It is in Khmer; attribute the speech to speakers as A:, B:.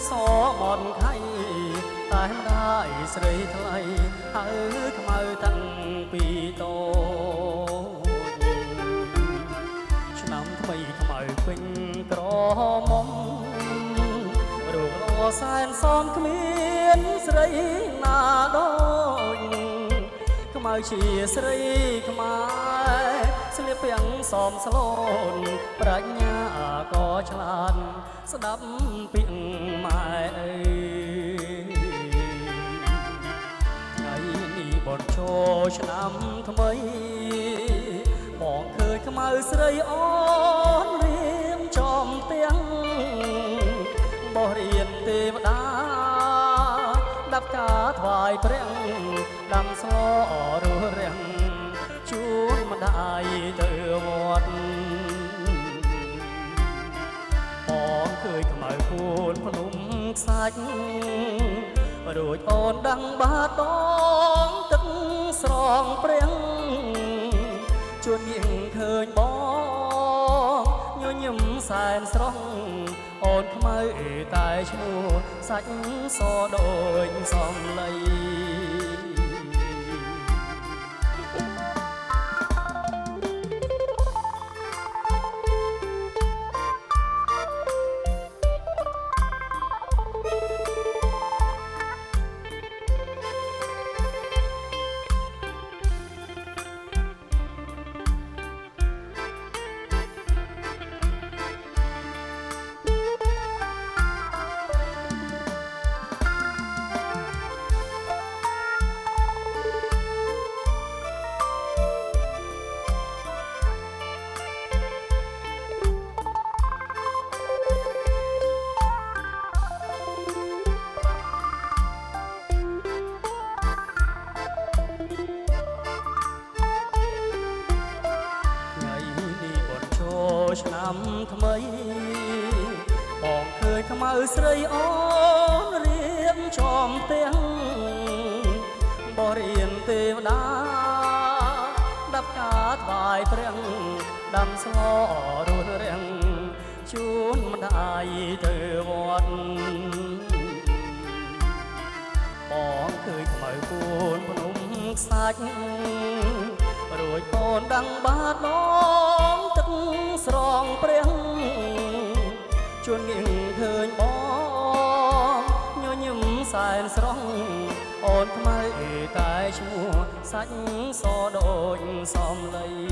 A: សមនខៃតែមិនได้ស្រីថ្លៃហើយខ្មៅតាំងពីតូចឆ្នាំថ្មីខ្មៅពេញក្រមុំរូបល្អសែនសមគ្មានស្រីណាដូចខ្មៅជាស្រីខ្មែរស្លៀកពាំងសមស្លូនប្រាជ្ញាក៏ឆ្លាតស្ដាប់ពាក្យម៉ែអើយថ្ងៃនេះបនចូលឆ្នាំថ្មីបងឃើញខ្មៅស្រីអូនរៀមចំទាំងបោះរៀនទេវតាដាប់ការថ្វាយព្រះដាំស្លរស់រាំងជួនម្ដាយទៅវត្តបងឃើញខ្មៅគួនភ្នំខ្សាច់រួចអូនដឹងបាតងទឹកស្រងព្រះជួននាងឃើញបងញញឹមសែនស្រស់អូនខ្មៅតែឈ្មោះសាច់សដូចសំឡីឆ្នាំថ្មីបងឃើញខ្មៅស្រីអូនរៀបចំទាំងបរិយាទេវតាដាប់ការថ្វាយព្រះដាំស្លរស់រាំងជួនម្ដាយទៅវត្តបងឃើញខ្មៅគួនភ្នំខ្សាច់រួចអូនដឹងបាតងទឹកស្រងព្រះជួននាងឃើញបងញញឹមសែនស្រស់អូនថ្មីតែឈ្មោះសាច់សដូចសំឡី